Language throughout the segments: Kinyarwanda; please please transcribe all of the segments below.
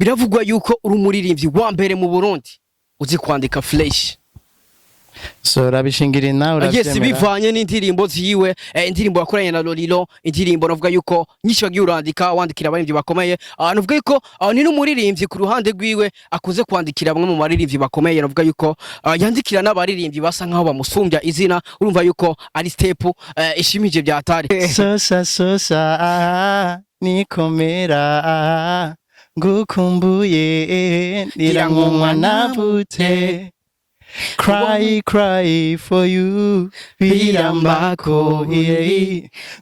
biravugwa yuko uri umuririmbyi wa mbere mu Burundi uzi kwandika fresh. So rabishingira nawe uravyemera. Yes, bivanye n'indirimbo ziwe, indirimbo yakoranye na Lolilo, indirimbo navuga yuko nyinshi wagiye urandika wandikira abaririmbyi bakomeye. Navuga yuko ni n'umuririmbyi ku ruhande rwiwe akuze kwandikira bamwe mu baririmbyi bakomeye. Navuga yuko yandikira n'abaririmbyi basa nkaho bamusumbya izina. Urumva yuko ari step ishimije bya Atari. Sosa nikomera ngukumbuye nirankwa nabute. Cry for you birambako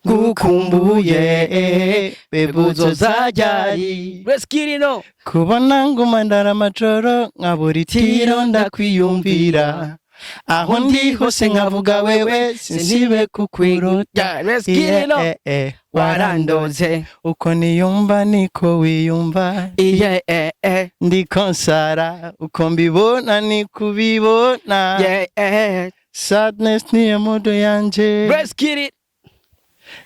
ngukumbuye bebuzo zajari. Let's get it on. Kubona ngumandara amajoro nkabura itiro ndakwiyumvira aho ndi hose nkavuga wewe sinsibe kukwirota. Let's get it on. Warandoze uko niyumva niko wiyumva. Ndiko nsara uko mbibona nikubibona. Sadness niyo mudo yanje. Let's get it.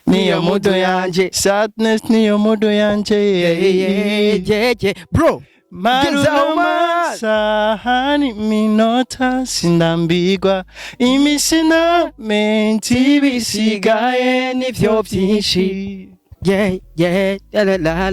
Niyo mudo yanje. Sadness niyo mudo yanje. Bro, Maruma sahani minota sindambigwa imisina menti bisigaye nivyo byinshi. La la la.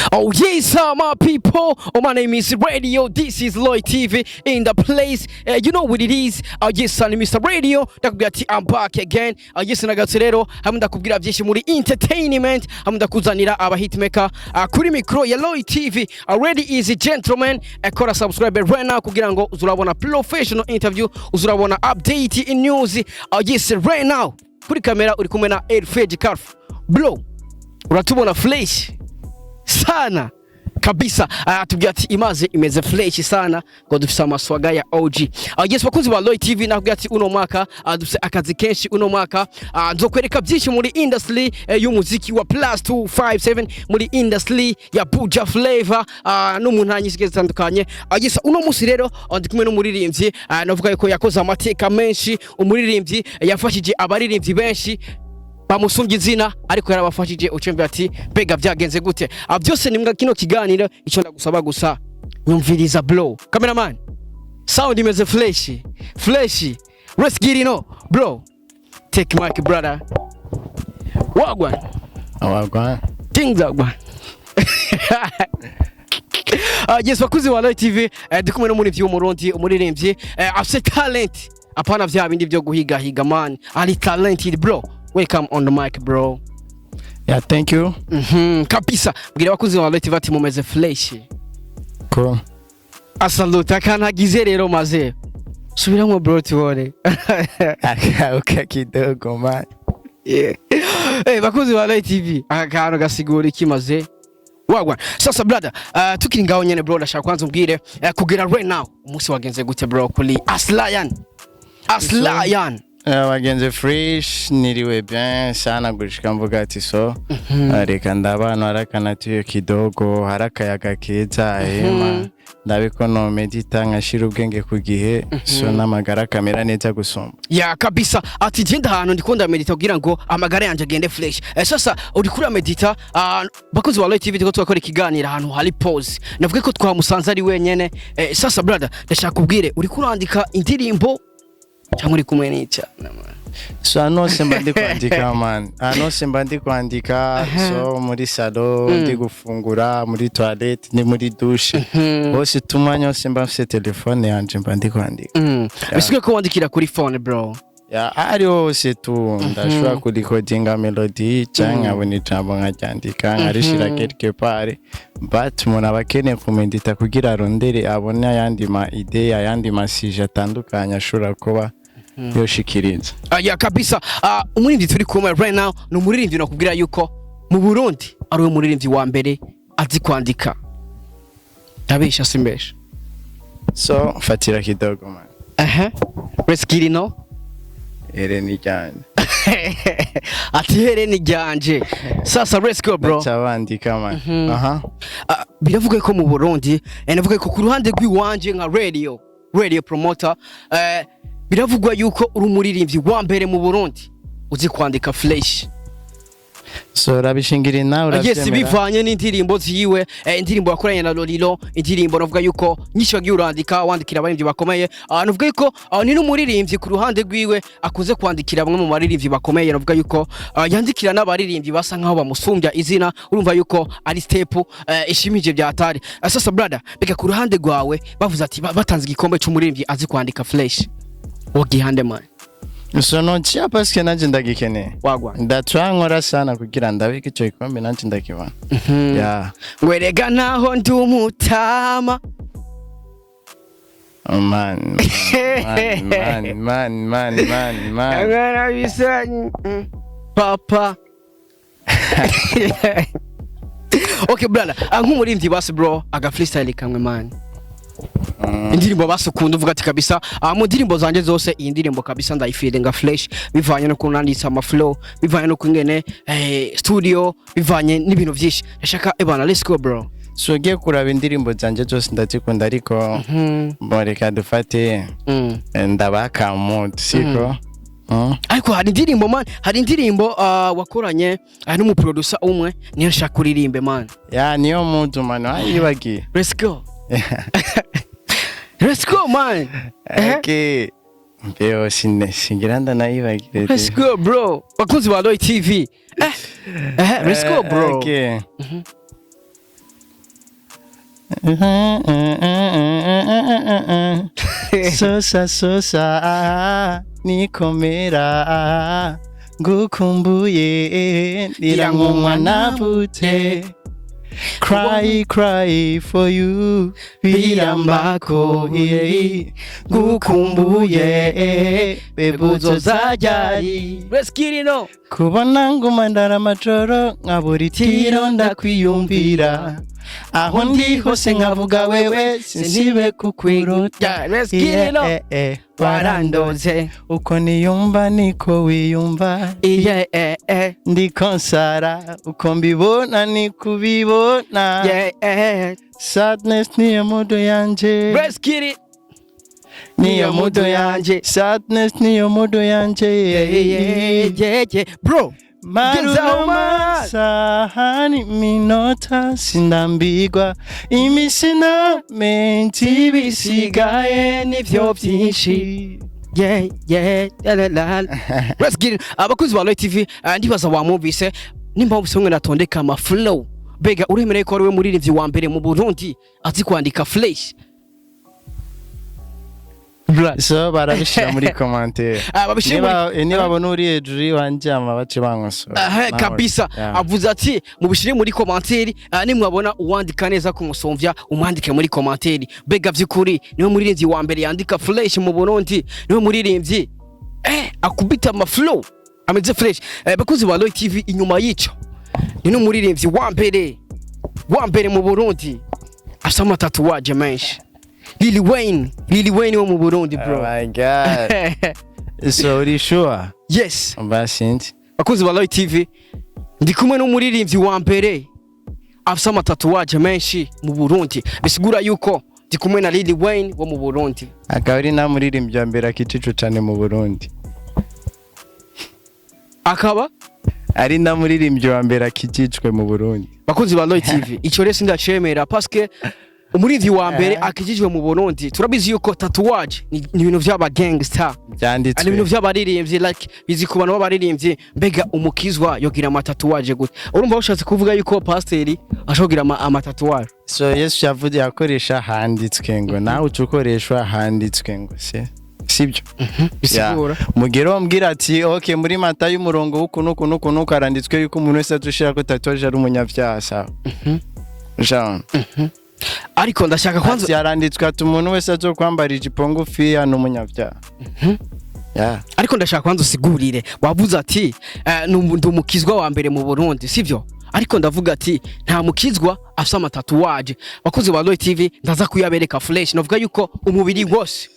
Oh yes, my people. Oh, my name is Radio. This is Lloyd TV in the place. You know what it is. Yes, I'm Mr. Radio. Ndakubwira I'm back again. Yes, nagatse rero hamwe ndakubwira byinshi muri entertainment. Hamwe ndakuzanira aba hitmaker kuri micro ya Lloyd TV. Already is a gentleman. Akora subscribe right now kugira ngo uzurabona professional interview, uzurabona update in news. Yes, right now. Kuri kamera uri kumwe na Elfeji Carf. Bro, uratubona flash sana kabisa. Tubwira ati imaze imeze fresh sana ngo dufise amaswaga ya OG. Yes, bakunzi ba Lloyd TV nakubwira ati uno mwaka dufise akazi kenshi uno mwaka. Nzokwereka byinshi muri industry y'umuziki wa +257 muri industry ya Buja Flavor no mu ntanye zitandukanye. Yes, uno musi rero ndi kumwe n'umuririmbyi navuga yuko yakoze amateka menshi. Umuririmbyi yafashije abaririmbyi benshi bamusumbye izina ariko yarabafashije. Ucembe ati bega byagenze gute? Byose ni kino kiganiro icyo ndagusaba gusa nyumviriza bro. Cameraman, sound imeze fresh. Let's get it on bro. Take mic brother. Wagwan things agwan. Yes, bakuzi wa Lloyd TV ndikumwe n'umuntu vy'umurundi umuririmbyi afise talent apana vya bindi byo guhiga man. Ali talented bro. Welcome on the mic bro. Yeah, thank you. Kabisa. Bwira bakuzi wa Lloyd TV ati mumeze fresh. Cool. Asaluta kanagize rero maze. Subiramo bro tuone. Okay, kidogo man. Yeah. Bakuzi wa Lloyd TV akano gasigura ikimaze. Wagwan. Sasa brother, tukiri ngaho nyene bro ndashaka kwanza umbwire kugira right now umunsi wagenze gute bro kuli Aslayan. Wagenze fresh niriwe bien sana gushika mvuga ati so reka ndabana harakana tuyo kidogo harakayaga keza hema ndabiko no medita nkashira ubwenge ku gihe so namagara kamera neza gusomba. Ya kabisa ati genda hano ndikunda medita kugira ngo amagara yanje agende fresh. Sasa uri kuri medita bakozi wa Lloyd TV ko twakora ikiganira hano hari pause navuga ko twamusanze ari wenyene. Sasa brother ndashaka kubwire uri kurandika indirimbo cyangwa uri kumwe n'icya? So anose mbandi kwandika man. Anose mbandi kwandika so muri salon ndi gufungura muri toilette ni muri douche. Bose tumanya ose mbafise telefone yanje mbandi kwandika. Bisuke ko wandikira kuri phone bro. ya ari hose tu ndashobora kurikodinga melody cyangwa nkabona ijambo nkaryandika nkarishira quelque part but umuntu aba akeneye kumedita kugira arondere abone ayandi ma idea ayandi masije atandukanye ashobora kuba yoshikiriza. Ya kabisa. Umuririmbyi turi kumwe right now ni umuririmbyi nakubwira yuko mu Burundi ari we muririmbyi wa mbere azi kwandika. Ndabesha simbesha. So fatira kidogo man. Let's get it no. Hereni ryanje. Ati hereni ryanje. Sasa let's go bro. Ndabandika man. Biravuga ko mu Burundi navuga ko ku ruhande rw'iwanje nka radio promoter biravugwa yuko uri umuririmbyi wa mbere mu Burundi uzi kwandika flash. So rabishingira nawe uravyemera. Yes, bivanye n'indirimbo ziwe, indirimbo yakoranye na Lolilo, indirimbo navuga yuko nyinshi wagiye urandika wandikira abaririmbyi bakomeye. Navuga yuko ni n'umuririmbyi ku ruhande rwiwe akuze kwandikira bamwe mu baririmbyi bakomeye. Navuga yuko yandikira n'abaririmbyi basa nkaho bamusumbya izina. Urumva yuko ari step ishimije bya Atari. Sasa brother, bega ku ruhande rwawe bavuze ati batanze igikombe cy'umuririmbyi azi kwandika flash. Wogihande man. So no chia paske nanje ndagikeneye. Wagwa. Ndatwankora sana kugira ndabike icyo gikombe nanje ndakibona. Yeah. Ngwerega naho ndumutama. Oh man. Ngara bisani. Papa. Okay brother, nk'umuririmbyi basi bro, aga freestyle kamwe man. Indirimbo basukunda uvuga ati kabisa mu ndirimbo zanje zose iyi ndirimbo kabisa ndayifeelinga flash bivanye no kunanditsa ama flow bivanye no kungene studio bivanye n'ibintu byinshi ndashaka ebana let's go bro. So giye kuraba indirimbo zanje zose ndazikunda ariko boreka dufate ndabaka mood siko ariko hari indirimbo man hari indirimbo wakoranye n'umu producer umwe niyo nshaka kuririmbe man ya niyo mood man ayibagiye. Let's go. Let's go man. Okay. Mbeo singiranda naibagire. Let's go bro. Bakunzi ba Loy TV. Let's go bro. Okay. Sosa nikomera ngukumbuye ndirangwa nabute. Cry for you birambako ngukumbuye bebuzo zajari. Let's get it no. Kubona ngumandara amajoro nkabura itiro ndakwiyumvira aho ndi hose nkavuga wewe sinsibe kukuruta. Let's get it no. Warandoze uko niyumva niko wiyumva ndiko nsara uko mbibona nikubibona. Sadness niyo mudo yanje. Let's get it. Niyo mudo yanje. Sadness niyo mudo yanje. Bro Maruma sahani minota sindambigwa imisina menti bisigaye nivyo byinshi. Let's get it. Abakunzi ba Loy TV ndibaza wamubise nimba ubisomwe natondeka ama flow bega uremereye ko ari we muririmbyi wa mbere mu Burundi azi kwandika flash. So barabishira muri commentaire. Niba babona uri hejuru wanje bace bankosora. Kabisa avuze ati mubishire muri commentaire nimwabona uwandika neza kumusomvya umwandike muri commentaire. Bega vyukuri niwe muririmbyi wa mbere yandika flash mu Burundi, niwe muririmbyi akubita ama flow ameze flash. Bakuzi ba Loy TV inyuma yico ni n'umuririmbyi wa mbere mu Burundi asama tatuwaje menshi. Wayn wo mu Burundi bro. Oh my god. So uri sure? Yes. Basinzi. Bakuzi ba Loy TV ndi kumwe n'umuririmbyi wa mbere afisa tatuwaje menshi mu Burundi. Bisigura yuko ndi kumwe na Wayn wo mu Burundi. Akaba ari na muririmbyi wa mbere akicucu cyane mu Burundi. Akaba ari na muririmbyi wa mbere akijijwe mu Burundi. Bakuzi ba Loy TV ico rese ndacemera parce que umuririmbyi wa mbere akijijwe mu Burundi turabizi yuko tatuwaje ni ibintu by'aba gangster byanditswe ari ibintu by'abaririmbyi like bizi kubana b'abaririmbyi mbega umukizwa yogira ama tatuwaje gute. Urumva ushatse kuvuga yuko pasiteri ashogira ama tatuwaje. So Yesu yavuze yakoresha handitswe ngo nawe ucukoreshwa handitswe ngo se sibyo bisigura mugero mbwira ati okay muri mata y'umurongo uku karanditswe yuko umuntu wese azushira ko tatouage ari umunyavyaha sawa Jean ariko ndashaka kwanza yaranditswe ati umuntu wese azokwambara ijipo ngufi ya n'umunyavyaha ariko ndashaka kwanza usigurire wavuze ati ndi umukizwa wa mbere mu Burundi sivyo ariko ndavuga ati nta mukizwa afite amatatuwaje bakozi ba Loy TV ndaza kuyabereka flash navuga yuko umubiri wose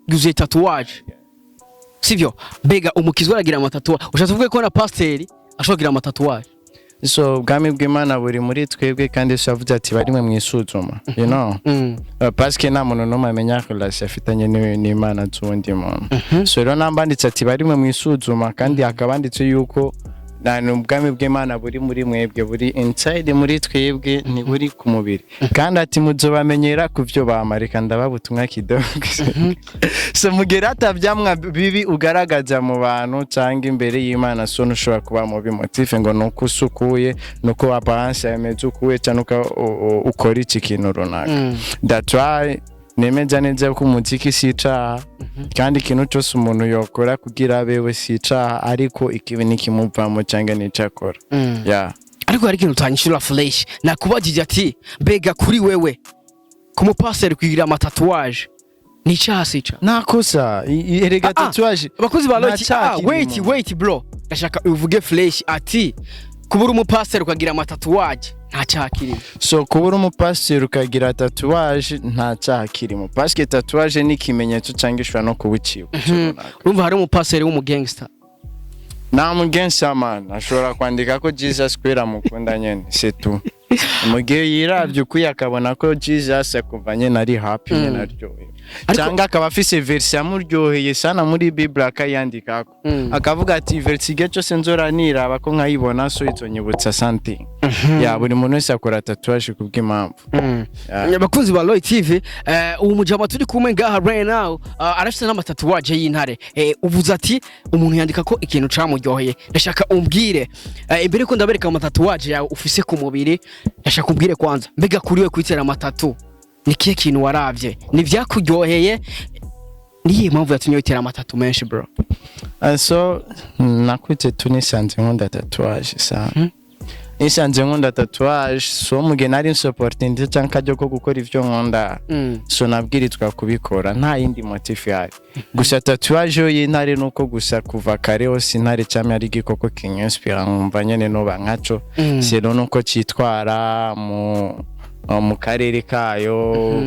yuzuye tatuwaje sivyo mbega umukizwa aragira amatatuwaje ushatse kuvuga ko na pasiteri ashobora kugira amatatuwaje so bwami bw'Imana buri muri twebwe kandi savuze ati barimwe mwisuzuma you know parce que nta muntu n'umwe amenya relation afitanye n'Imana z'undi muntu so rero nambanditse ati barimwe mwisuzuma kandi akabanditse yuko ubwami bw'Imana buri muri mwebwe buri inside muri twebwe ni buri ku mubiri kandi ati muzobamenyera kuvyo bamarika ndababutumwa kidogo so mugera atavyamwa bibi ugaragaza mu bantu cyangwa imbere y'Imana so nushobora kuba mu bimotife ngo nuko usukuye nuko wapanse yameze ukuye cyangwa ukora iki kintu runaka that's why nemeza neza ko umuziki sica kandi ikintu cyose umuntu yokora kugira abewe sica ariko ikibi nikimuvamo cyangwa nicakora ariko hari ikintu utanyishura flash nakubajije ati mbega kuri wewe ku mupaseri kugira amatatuwaje nicyaha sica nakosa erega tatuwaje bakozi ba Loy wait bro ndashaka uvuge flash ati kubura umupaseri ukagira amatatuwaje nta cyaha kirimo so kubura umupasiteri ukagira tatouage nta cyaha kirimo parce que tatouage ni ikimenyetso cyangwa ishobora no kubuciwe urumva hari umupasiteri w'umugangster nta mugangster man ashobora kwandika ko Jesus kwera mukunda nyene c'est tout mugihe yiravye ukuye akabona ko Jesus akuvanye nari happy nyene aryohe cyangwa akaba afise verse yamuryoheye sana muri Bible akayandikako akavuga ati verse gecho senzoranira abako nkayibona so izonyibutsa something buri muntu wese akora tatouage kubw'impamvu bakunzi ba Loy TV ubu mujama turi kumwe ngaha right now arafite n'amatatuwaje y'intare uvuze ati umuntu yandika ko ikintu camuryoheye ndashaka umbwire imbere ko ndabereka amatatuwaje yawe ufise ku mubiri ndashaka umbwire kwanza mbega kuri we kwitera amatatu nikiye kintu waravye nivyakuryoheye niye mpamvu yatumye witera amatatu menshi bro so nakwite tunisanze nkunda tatouage sana nisanze nkunda tatouage so mugena ari supporting cyangwa kajyo ko gukora ivyo nkunda so nabwiritwa kubikora nta yindi motif yari gusa tatouage y'intare nuko gusa kuva kare hose intare cyame ari gikoko kinspira nkumva nyene no bankaco sero nuko citwara mu karere kayo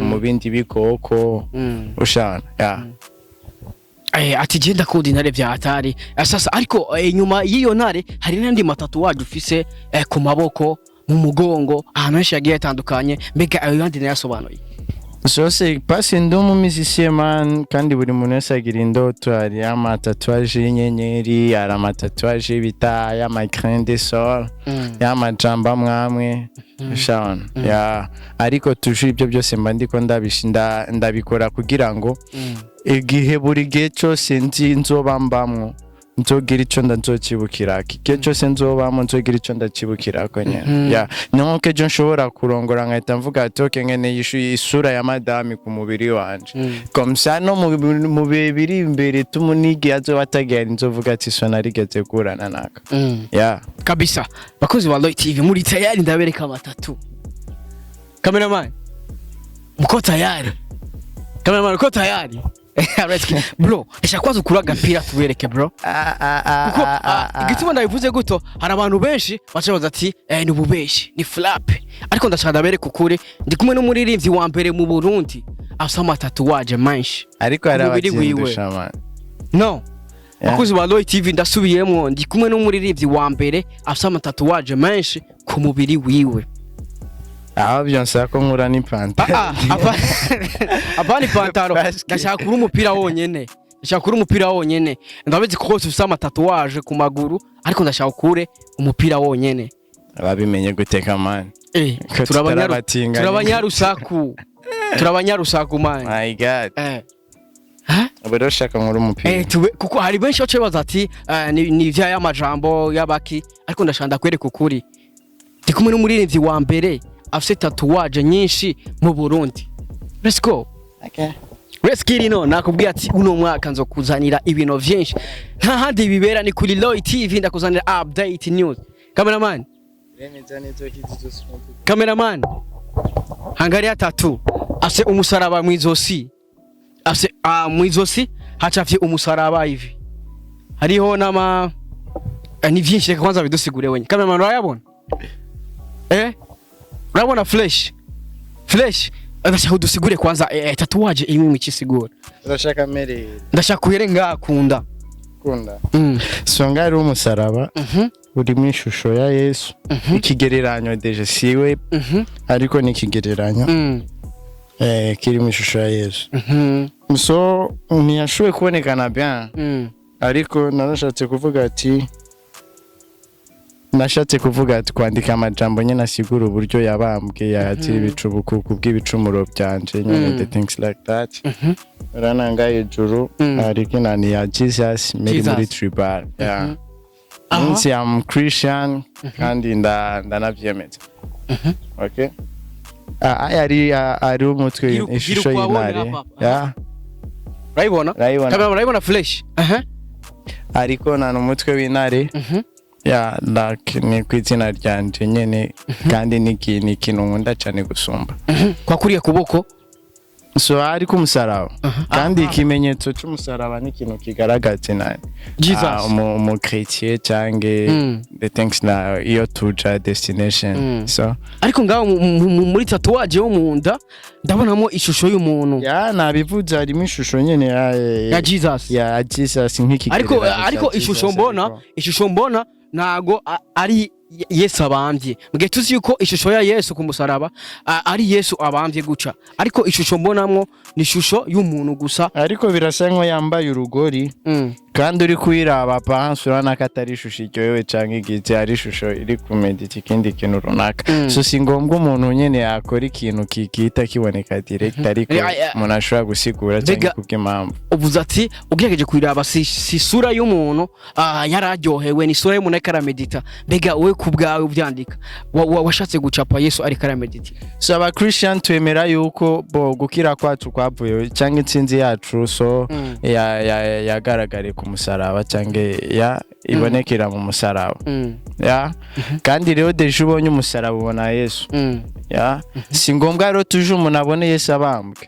mu bindi bikoko ushana ati genda kundi ntare bya Atari sasa ariko inyuma y'iyo ntare hari n'andi matatuwaje ufise ku maboko mu mugongo ahantu henshi yagiye atandukanye mbega ayo yandi nayasobanuye Sose pasi ndo mu musicien man kandi buri muntu wese agira indoto hari amatatuwaje y'inyenyeri hari amatatuwaje y'ibita y'amagrain de sol y'amajamba mwamwe shana ariko tuje ibyo byose mba ndiko ndabikora kugira ngo igihe buri gihe cyose nzoba mbamwo nzogira ico ndazokibukira igihe cyose nzobamo nzogira ico ndakibukira ko nyene nuko ejo nshobora kurongora nkahita mvuga ati okay ngene isura ya madame ku mubiri wanje comme ça no mu bibiri imbere tumunigi azoba atagera nzovuga ati so narigeze kurana naka kabisa bakozi ba Loy TV muri tayari ndabereka amatatu cameraman mko tayari cameraman mko tayari bro ndashaka kwaza ukura agapira tubereke bro kuko igituma ndabivuze guto hari abantu benshi bacabaza ati ni bubeshi ni flap ariko ndashaka ndabereka ukuri ndi kumwe n'umuririmbyi wa mbere mu Burundi afite amatatuwaje menshi ariko hari abatsindusha man no bakozi ba Loy TV ndasubiyemo ndi kumwe n'umuririmbyi wa mbere afite amatatuwaje menshi ku mubiri wiwe byonsa ko nkura ni pantaro abani pantaro ndashaka kuri umupira wonyene ndabizi ko ufite amatatuwaje ku maguru ariko ndashaka kure umupira wonyene ababimenye guteka man turabanyarusaku man my god Abero shaka nkuru umupira kuko hari benshi bace baza ati ni vya y'amajambo y'abaki ariko ndashaka kwereka ukuri ndi kumwe n'umuririmbyi wa mbere afite tatuwaje nyinshi mu Burundi let's go Reskirino nakubwiye ati uno mwaka nzokuzanira ibintu vyinshi nta handi bibera ni kuri Loy TV ndakuzanira update news. Cameraman Hangaria Tatoo ase umusaraba mwizosi ase mwizosi hacafye umusaraba hivi hariho nama ni vyinshi reka kwanza bidusigure wenye. Cameraman urayabona urabona flash ndashaka udusigure kwanza tatuwaje imwe mwikisigura urashaka mere ndashaka kuhere ngakunda songa ari umusaraba uri mu ishusho ya Yesu ikigereranyo deje siwe ariko ni ikigereranyo kiri mu ishusho ya Yesu so ntiyashoboye kubonekana bien ariko narashatse kuvuga ati kwandika amajambo nyene asigura uburyo yabambwe yakira ibicubuku kubw'ibicumuro byanje nyene the things like that rananga ejuru ariko nani ya Jesus made muri tribal since I'm Christian kandi ndanavyemeza okay ari umutwe ishusho y'intare urayibona flash ariko nani umutwe w'intare ni kwizina ryanje nyene kandi ni ikintu nkunda cyane gusumba kwa kuriya kuboko so ariko umusaraba kandi ikimenyetso cy'umusaraba ni ikintu kigaragaza nani Jesus mu chrétien cyange the things na iyo tuja destination so ariko ngaho muri tatuwaje yo munda ndabonamo ishusho y'umuntu nabivuze harimo ishusho nyene ya Jesus nk'iki ariko ishusho mbona nago ari Yesu abambye mugihe tuzi yuko ishusho ya Yesu ku musaraba ari Yesu abambye guca ariko ishusho mbonamwo ni ishusho y'umuntu gusa ariko birasa nko yambaye urugori kandi uri kwiraba pansura nakatari ishusho iryowe canke igize ari ishusho iri kumedita ikindi kintu runaka so si ngombwa umuntu nyene yakora ikintu kikita kiboneka direct ariko umuntu ashobora gusigura cyangwa kubw'impamvu uvuze ati ugerageje kwiraba si sura y'umuntu yararyohewe ni sura y'umuntu akaramedita mbega we kubwawe ubyandika washatse gucapa Yesu ari karamedita so aba Christian twemera yuko gukira kwacu kwavuye cyangwa intsinzi yacu so yagaragare ku musaraba cyangwa ibonekera mu musaraba kandi rero deje ubonye umusaraba ubona Yesu si ngombwa rero tuje umuntu abone Yesu abambwe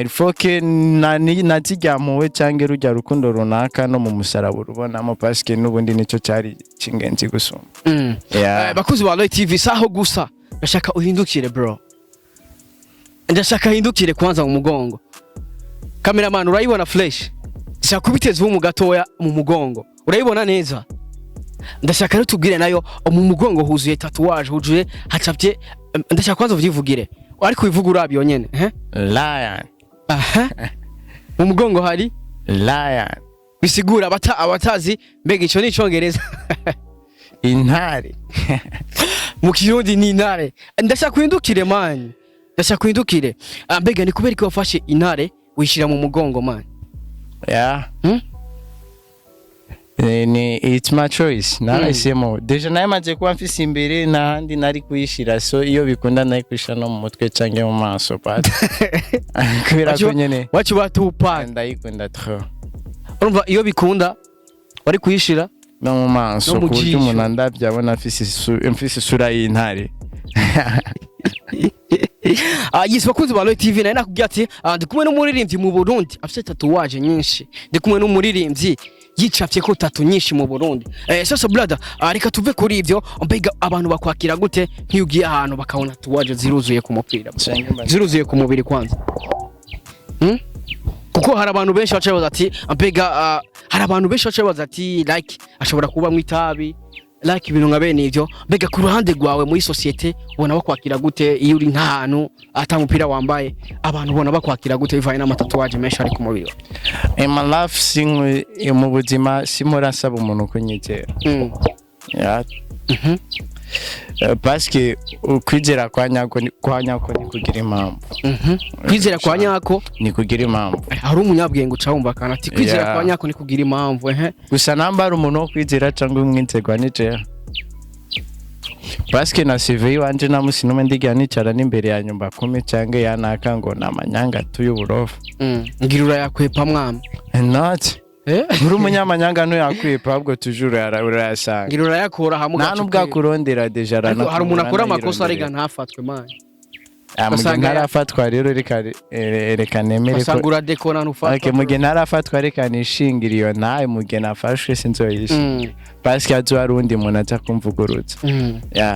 ifoke nazijyamuwe cyangwa rujya rukundo runaka no mu musaraba urubonamo paske n'ubundi nicyo cyari kingenzi gusumba bakuzi ba Loy TV saho gusa ndashaka uhindukire bro ndashaka hindukire kwanza mu mugongo cameraman urayibona flash ndashaka kubiteza mu gatoya mu mugongo urayibona neza ndashaka rero tubwire nayo mu mugongo huzuye tatuwaje huzuye hacapye ndashaka kwanza uvyivugire ariko ubivuga urabyo nyene lion mu mugongo hari lion bisigura abatazi mbega ico ni icongereza intare mu kirundi ni intare ndashaka kuhindukire man ndashaka kuhindukire mbega ni kubera ko wafashe intare wishira mu mugongo man it's my choice narahisemo deje naye maze kuba mfise imbere n'ahandi nari kuyishira so iyo bikunda naye kwishira no mu mutwe canke mu maso pat kubera ko nyene wacu batupa ndayikunda trop urumva iyo bikunda wari kuyishira no mu maso ku buryo umuntu ndabyabona mfise isura y'intare Yes bakunzi ba Loy TV naye nakubwiye ati ndi kumwe n'umuririmbyi mu Burundi afite tatuwaje nyinshi ndi kumwe n'umuririmbyi yicapye ko tatu nyinshi mu Burundi sasa brother reka tuve kuri ivyo mbega abantu bakwakira gute nk'ugiye ahantu bakabona tatuwaje ziruzuye ku mupira ziruzuye ku mubiri kwanza kuko hari abantu benshi bacabaza ati mbega hari abantu benshi bacabaza ati like ashobora kuba mu itabi like ibintu ngabene ivyo mbega ku ruhande rwawe muri societe ubona bakwakira gute iyo uri nk'ahantu ata mupira wambaye abantu ubona bakwakira gute bivaye n'amatatuwaje menshi ari ku mubiri in my life singwe mu buzima simurasaba umuntu kunyizera parce que kwizera kwa nyako ni kugira impamvu kwizera kwa nyako ni kugira impamvu hari umunyabwenge ucawumva kana ati kwizera kwa nyako ni kugira impamvu gusa namba ari umuntu wo kwizera cyangwa umwinzerwa nije parce que na CV wanje namusi nume ndigira nicara n'imbere ya nyumba 10 cyangwa yanaka ngo namanyanga tuyuburofa ngirura yakwepa mwami not uri umunyamanyanga no yakwepa ahubwo tujuru urayasanga ngirura yakora hamwe nta nubwo kurondera deja rana hari umuntu akora amakosa arega ntafatwe manje mugihe ntarafatwa rero reka nemere ko basangura dekona nufatwa okay mugihe ntarafatwa reka nishingira iyo nawe mugihe nafashwe sinzoyisha parce que azo arundi muntu aza kumvugurutsa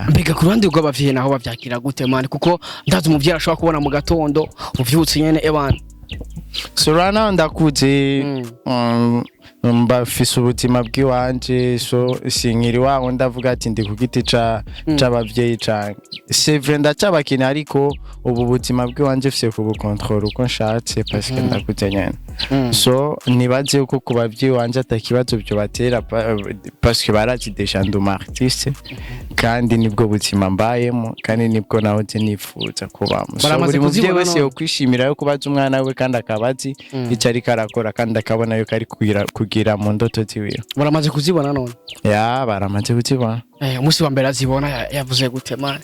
mbega ku ruhande rw'abavyeyi naho bavyakira gute mane kuko ndazi umuvyeyi ashobora kubona mu gatondo uvyutse nyene ebana so rana ndakuze mbafise ubuzima bw'iwanje so sinkiri waho ndavuga ati ndi ku giti c'abavyeyi canke c'est vrai ndacabakina ariko ubu buzima bw'iwanje fise ku control uko nshatse parce que ndakuze nyene so nibaze uko ku bavyeyi wanje atakibazo byo batera parce que barazi deja nduma artiste kandi nibwo buzima mbayemo kandi nibwo naho nifuza kubamo so buri muvyeyi wese yo kwishimira yo kubaza umwana we kandi akabazi icyo ari karakora kandi akabona yuko ari kugira mu ndoto ziwe baramaze kuzibona none baramaze kuzibona umunsi wa mbere azibona yavuze gute man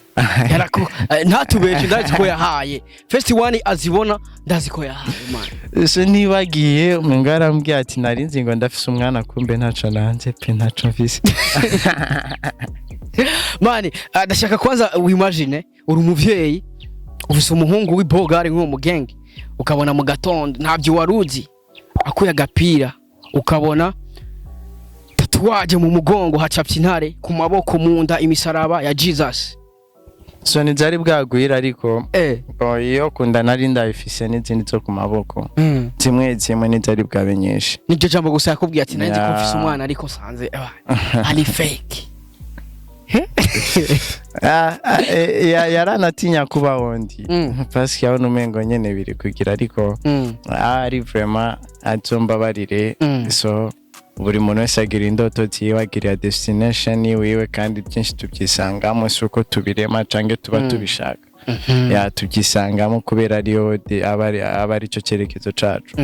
yarako ntatubeje ndazi ko yahaye first one azibona ndazi ko yahaye man so nibagiye umwangarambye ati narinzi ngo ndafise umwana kumbe ntaco nanje pe ntaco mfise man ndashaka kwanza wimagine uri umuvyeyi ufise umuhungu w'ibogare nk'uwo mugenge ukabona mu gatondo ntabyo waruzi akuye agapira ukabona tatuwaje mu mugongo hacapye intare ku maboko mu nda imisaraba ya Jesus so nizari bwagwira ariko iyo kunda nari ndabifise n'izindi zo ku maboko zimwe nizari bwabenyeshe niryo jambo gusa yakubwiye ati nanjye ko mfise umwana ariko sanze ari fake yaranatinya kuba wundi parce que abona umengo nyene biri kugira ariko ari vraiment azomba barire so buri muntu wese agira indoto ziwe agira destination yiwe kandi byinshi tubyisangamo suko tubirema canke tuba tubishaka tubyisangamo kubera ariyo abari cyo cyerekezo cacu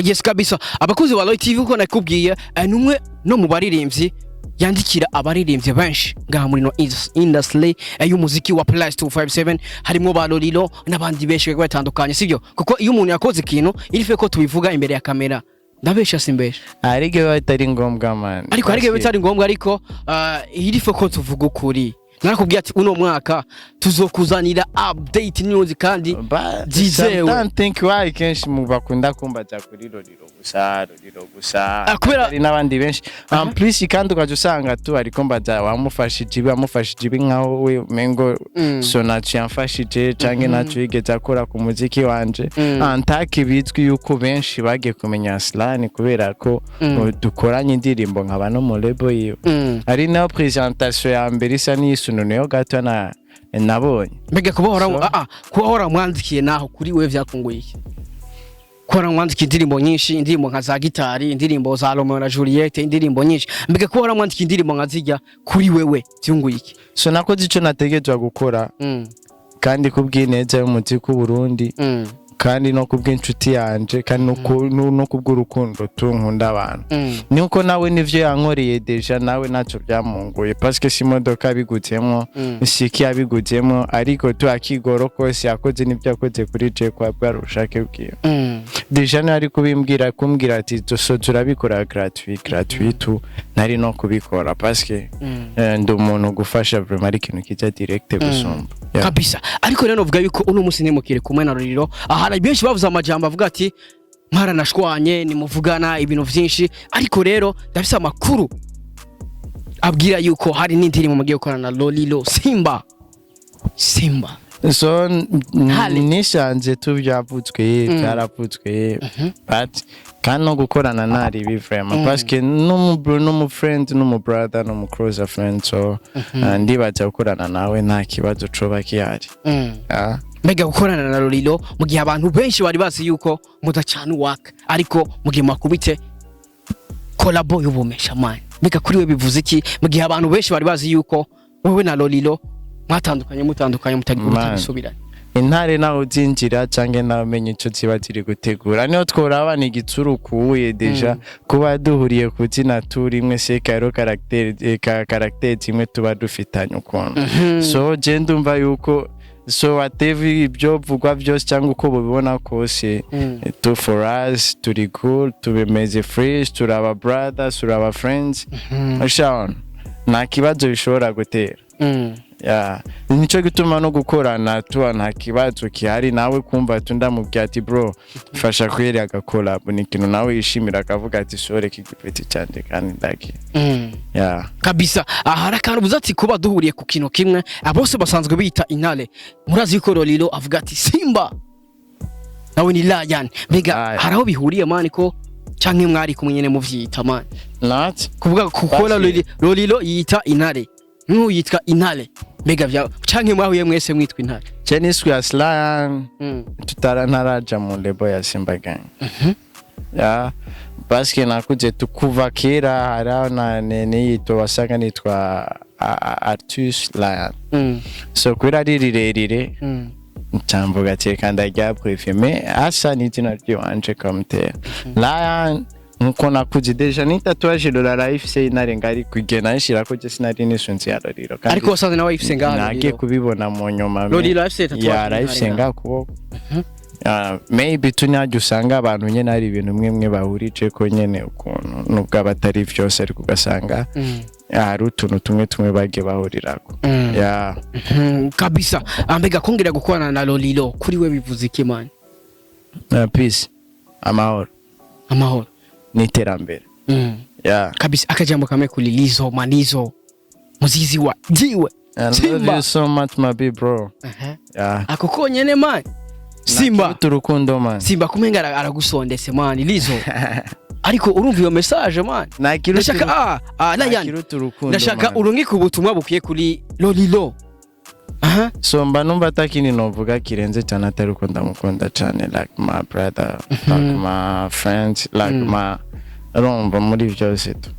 yes kabisa abakuzi ba Loy TV uko nakubwiye numwe no mu baririmbyi yandikira abaririmbye benshi ngaha muri no industry y'umuziki wa Plus 257 harimo ba Lolilo n'abandi benshi batandukanye sivyo kuko iyo umuntu yakoze ikintu irife ko tubivuga imbere ya kamera ndabesha simbesha arige batari ngombwa man ariko arige batari ngombwa ariko irife ko tuvuga ukuri narakubwiye ati uno mwaka tuzokuzanira update news kandi zizewe don't think why kenshi mu bakunda kumbaza kuri Lolilo gusa kubera ari nabandi benshi plus kandi ukaje usanga tu ariko mbaza wamufashije ibi nkaho we mengo so nacu yamfashije canke nacu yigeze akora ku muziki wanje antake bizwi yuko benshi bagiye kumenya Aslan kubera ko dukoranye indirimbo nkaba no mu label yiwe ari nayo presentation ya mbere isa n'isununeyo gato nabonye mbega kubohora mwandikiye naho kuri we vyakunguye kora mwandika indirimbo nyinshi indirimbo nka za gitari indirimbo za Romeo na Juliet indirimbo nyinshi mbega ko mwandika indirimbo nka zijya kuri wewe byunguye iki so nakoze ico nategezwa gukora kandi kubw'ineza y'umuziki w'u Burundi kandi no kubw'inshuti yanje kandi no kubw'urukundo tunkunda abantu niko nawe nivyo yankoreye deja nawe naco byamunguye parce que si modoka bigutemo siki yabigutemo ariko tu akigoro kose yakoze nivyo yakoze kuri je kwa bwarushake bwiyo deja nari kumbwira ati so turabikora gratuit tu nari no kubikora parce que ndi umuntu gufasha vraiment ari ikintu kijya direct gusumba kabisa ariko rero novuga yuko uno musi nemukire kumwe na Lolilo ahari benshi bavuze amajambo avuga ati mwaranashwanye ni muvugana ibintu vyinshi ariko rero ndafise amakuru abwira yuko hari n'indirimbo mugiye gukorana na Lolilo Simba so nishanze tuvyavutswe byaravutswe but kandi no gukorana nari ibi vraiment parce que no friend no brother no closer friend so ndibaza gukorana nawe nta kibazo coba kihari mbega gukorana na Lolilo mu gihe abantu benshi bari bazi yuko mudacana waka ariko mu gihe makubite collabo y'ubumesha man mbega kuri we bivuze iki mu gihe abantu benshi bari bazi yuko wewe na Lolilo mutandukanye mutagisubirana intare nawe uzinjira canke nawe umenye ico ziba ziri gutegura niyo tworaba ni igitsuru kuye deja kuba duhuriye ku zina turi imwe se karo caractère imwe tuba dufitanye ukuntu so je ndumva yuko so whatever ibyo vugwa byose cyangwa uko bubibona kose to for us turi cool tubimeze fresh turaba brothers turaba friends ashon nta kibazo bishobora gutera nico gituma no gukorana tuba nta kibazo kihari nawe kumva tundamubwira ati bro fasha kweri agakolab ni kintu nawe yishimira akavuga ati sore kigipeti cyane kandi ndaki kabisa ahara kandi buzati kuba duhuriye ku kintu kimwe abose basanzwe bita intare murazi ko Lolilo avuga ati Simba nawe ni Lion mbega haraho bihuriye mani ko canke mwari kumwe nyene muvyita mani not kuvuga kukola Lolilo yita intare yitwa intare mbega bya canke mwahuye mwese mwitwa intare Cheniswe ya Lion tutarantaraja mu lebo ya Simba gang baske nakuje tukuva kera harana niyito wasanga nitwa Artus Lion so kwira rirerire ncamvuga cyeka ndajya préféré asa nitina ryanje kamte Lion nkuko nakuze deja ni tatouage de la Afise inarengari kugena nshira ko je sinari nisunzi ya Lolilo kandi ariko wasanze nawe Afise ngaho nagiye kubibona mu nyuma Lolilo Afise tatouage ya Afise ngaho maybe tunyajya usanga abantu nyene ari ibintu mwemwe bahurije ko nyene ukuntu nubwo abatari byose ariko ugasanga hari utuntu tumwe bagiye bahurirako kabisa ambega kongera gukorana na Lolilo kuri we bivuze iki man peace amahoro n'iterambere kabisa akajambo kamwe kulilizo manizo muzizi wa jiwe Simba. I love you so much my big bro akoko nyene man Simba turukundo man Simba kumenga aragusondese man lizo ariko urumva iyo message man ndashaka Lion ndashaka urungika ubutumwa bukiye kuri Lolilo so mba numva atakini novuga kirenze cyane atari uko ndamukunda cyane like my brother like my friends like my rombo muri byose tu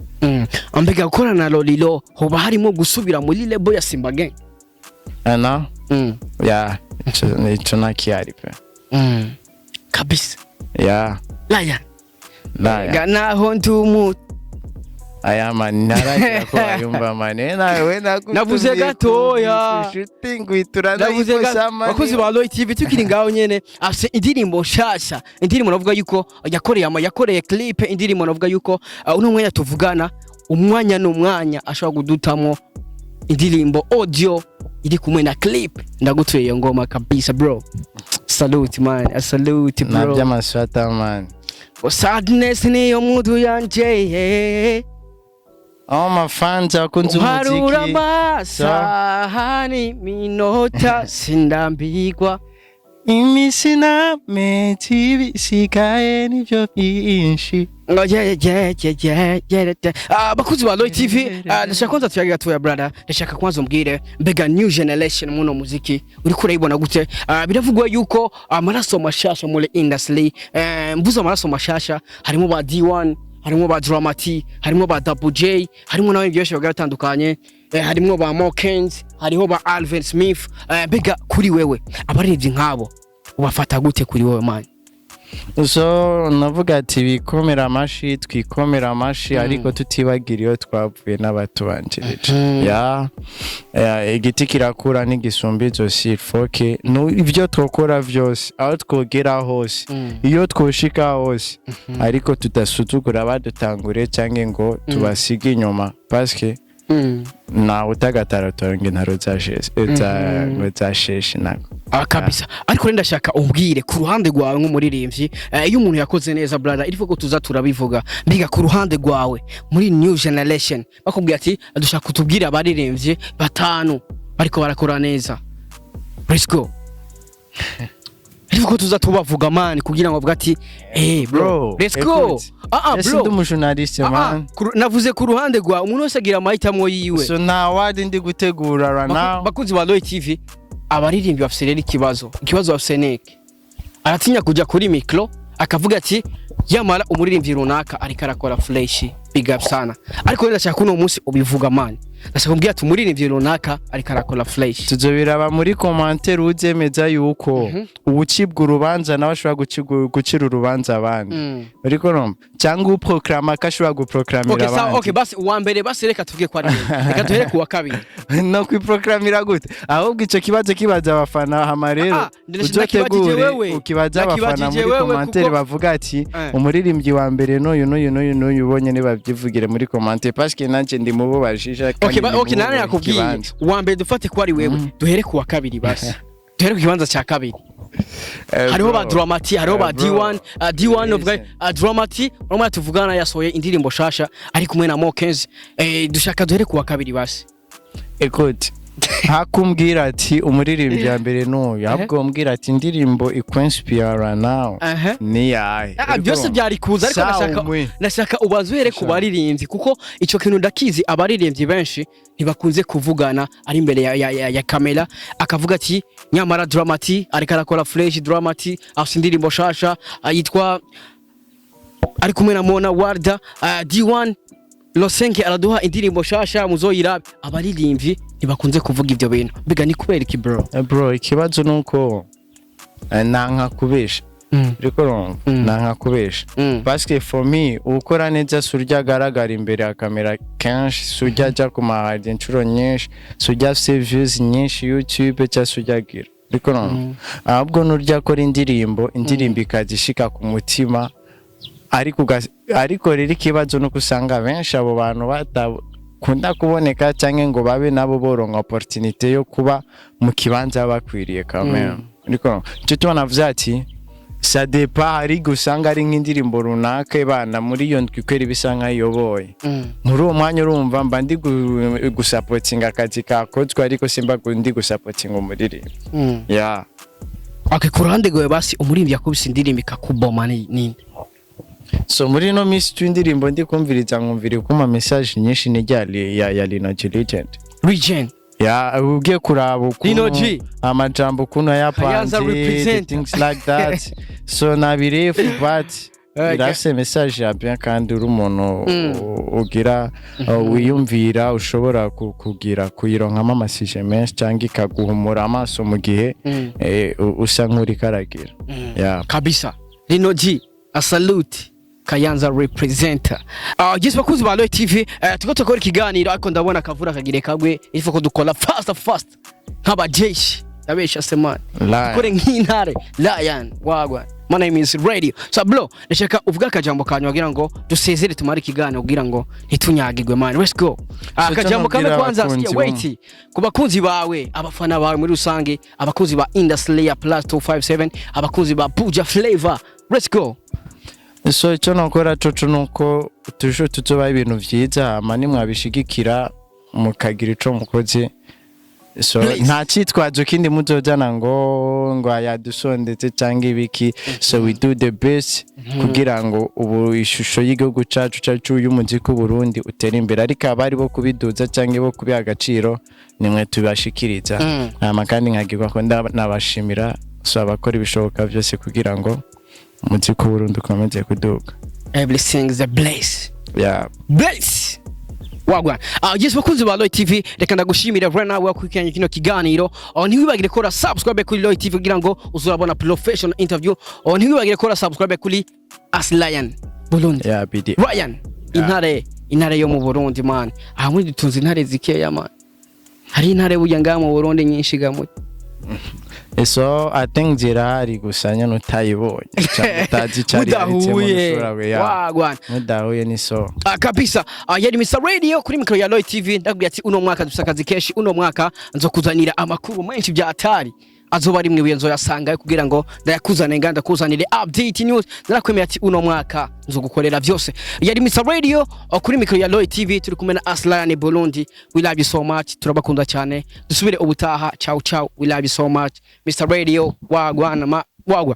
ambega gukora na Lolilo hoba harimo gusubira muri lebo ya Simba gang ico nakiyari pe kabisa Lion naho ntumu aya man naragira ko ayumva mane nawe navuze gatoya shooting witurana bakozi ba Loy TV tukiri ngaho nyene afise indirimbo shasha indirimbo navuga yuko yakoreye clip indirimbo navuga yuko uno mwanya tuvugana umwanya n'umwanya ashobora gudutamwo indirimbo audio iri kumwe na clip ndagutuye iyo ngoma kabisa bro salute man salute bro nabya maswata man sadness niyo mudu yanje mafans akunze umuziki harura masahani minota sindambigwa imisina meti bisikaye nivyo byinshi bakuzi ba Loy TV ndashaka kwanza tuyaga tuya brother ndashaka kwanza umbwire mbega new generation muno muziki uri kurayibona gute biravugwa yuko amaraso mashasha muri industry mbuza amaraso mashasha harimo ba D1 harimo ba Dramati harimo ba Double J harimo nawe byose bagatandukanye harimo ba Mokens hariho ba Alvin Smith mbega kuri wewe abarivye nkabo ubafata gute kuri wewe man so navuga ati bikomera amashi twikomera amashi ariko tutibagiriyo twavuye n'abatubanjirije igiti kirakura n'igisumbizo sifoke ibyo twokora byose aho twogera hose iyo twoshika hose ariko tudasuzugura badutangure cyangwa ngo tubasige inyuma parce na utagatara toronge ntaro zasheshe nako kabisa ariko renda shaka umbwire ku ruhande rwawe nk'umuririmbyi iyo umuntu yakoze neza brother iriko ko tuza turabivuga mbiga ku ruhande rwawe muri new generation bakubwira ati dushaka kutubwira abaririmbyi batanu ariko barakora neza let's go iriko tuza tubavuga man kugira ngo bavuga ati bro let's go bro ndumujournaliste man navuze ku ruhande rwa umuntu wese agira amahitamo yiwe so na wadi ndi gutegura right now bakunzi ba Loy TV abaririmbyi bafise rero ikibazo bafise neke aratinya kujya kuri micro akavuga ati yamara umuririmbyi runaka ariko arakora flash big up sana ariko ndashaka kuno munsi ubivuga man ndashaka kumbwira ati umuririmbyi runaka ariko arakora flash tuzobiraba muri commentaire uzemeza yuko ubucibwa urubanza nawe ashobora gucira urubanza abandi ariko no cyangwa uproclama kashobora guproclamira abandi okay basi Wambere basi reka tuvuge kwa reka duhere kuwa kabiri no kwiproclamira gute ahubwo ico kibazo kibaza abafana hama rero uzotegure ukibaza abafana muri commentaire bavuga ati umuririmbyi wa mbere n'uyu ubonye ne bavyivugire muri commentaire parce que nanje ndi mubo bajisha okay nane yakubwiye Wambere dufate ko ari wewe duhere kuwa kabiri basi duhere ku kibanza cya kabiri hariho ba Dramati hariho ba D1 of Dramati urumva tuvugana yasohoye indirimbo shasha ari kumwe na Mokenzi dushaka duhere kuwa kabiri basi écoute hakumbwira ati umuririmbyi ya mbere n'uyu ahubwo mbwira ati indirimbo ikwenspira now ni yahe byose byari kuza ariko nashaka ubazuhere ku baririmbyi kuko ico kintu ndakizi abaririmbyi benshi ntibakunze kuvugana ari imbere ya kamera akavuga ati nyamara Dramati ariko arakora fresh Dramati afite indirimbo shasha yitwa ari kumwe na Mona Warda D1 Losenke araduha indirimbo shasha muzoyirabe abaririmbyi ntibakunze kuvuga ivyo bintu biga ni kubera iki bro ikibazo nuko nanka kubesha riko nanka kubesha parce que for me ukora neza surya garagara imbere ya kamera kenshi surya ja ku mahadi inshuro nyinshi surya views nyinshi YouTube cya surya gira riko ahubwo nurya akora indirimbo ikazishika ku mutima ariko rero ikibazo nuko usanga benshi abo bantu batakunda kuboneka cyangwa ngo babe nabo boronka opportunité yo kuba mu kibanza bakwiriye kamera ariko cyo tunavuze ati ça dépend ari gusanga ari nk'indirimbo runaka bana muri iyo ndwikwera ibisanga iyoboye muri uwo mwanya urumva mba ndi gusupportinga akazi kakozwe ariko simba ndi gusupportinga umuririmbyi yeah okay kurande gwe basi umuririmbyi yakubise indirimbo ikakuboma ni so muri no miss twindirimbo ndi kumviriza nkumvira kuma message nyinshi nijyali ya Lino Legend ya ugiye kuraba amajambo kuno yapanze things like that so nabirefu but irase message ya bien kandi uri umuntu ugira wiyumvira ushobora kugira kuyironkamo amasije menshi cyangwa ikaguhumura amaso mu gihe usa nk'uri karagira kabisa Lino a salute Kayanza representer just bakuzi ba Loy TV tuko tukora ikiganiro ariko ndabona kavura kagire kagwe ifo ko dukora fast nkaba jeshi abesha semana kore nk'intare lion wagwa my name is radio so bro ndashaka uvuga akajambo kanyu wagira ngo dusezere tumara ikiganiro kugira ngo ntitunyagirwe man let's go akajambo kamwe kwanza wait kubakunzi bawe abafana bawe muri rusange abakunzi ba Industry ya plus 257 abakunzi ba Buja Flavor let's go so icyo nokora coco nuko tuzoba ibintu vyiza mani mwabishigikira mukagira ico mukoze so nta cyitwazo kindi muzojana ngo yadusondetse cyangwa ibiki so we do the best kugira ngo ubu ishusho y'igihugu cacu y'umuziki w'u Burundi utera imbere ariko abari bo kubiduza cyangwa bo kubiha agaciro nimwe tubashikiriza kandi nkagirwa ko nabashimira so abakora ibishoboka byose kugira ngo umuziki w'u Burundi ukomeze kuduka everything is a bless bless wagwa yes bakunzi ba Loy TV reka ndagushimira right now wakwikanye kino kiganiro ntiwibagire kora subscribe kuri Loy TV kugira ngo uzurabona professional interview ntiwibagire kora subscribe kuri Lion Burundi Ryan intare yo mu Burundi man muri dutunze intare zikeya man hari intare buya ngaha mu Burundi nyinshi gamuti so I think zirahari gusanya nutayibonye cyangwa cyari mudahuye ni so kabisa yari Mr Radio kuri mikro ya Loy TV ndakubwiye ati uno mwaka dusakazi keshi uno mwaka nzokuzanira amakuru menshi bya Atari azoba ari mwe nzo yasanga kugira ngo ndayakuzane nganda kuzanire update news narakwemeye ati uno mwaka nzogukorera byose yari Mr Radio kuri mikro ya Loy TV turi kumwe na Lion Burundi we love you so much turabakunda cyane dusubire ubutaha ciao we love you so much Mr Radio wagwa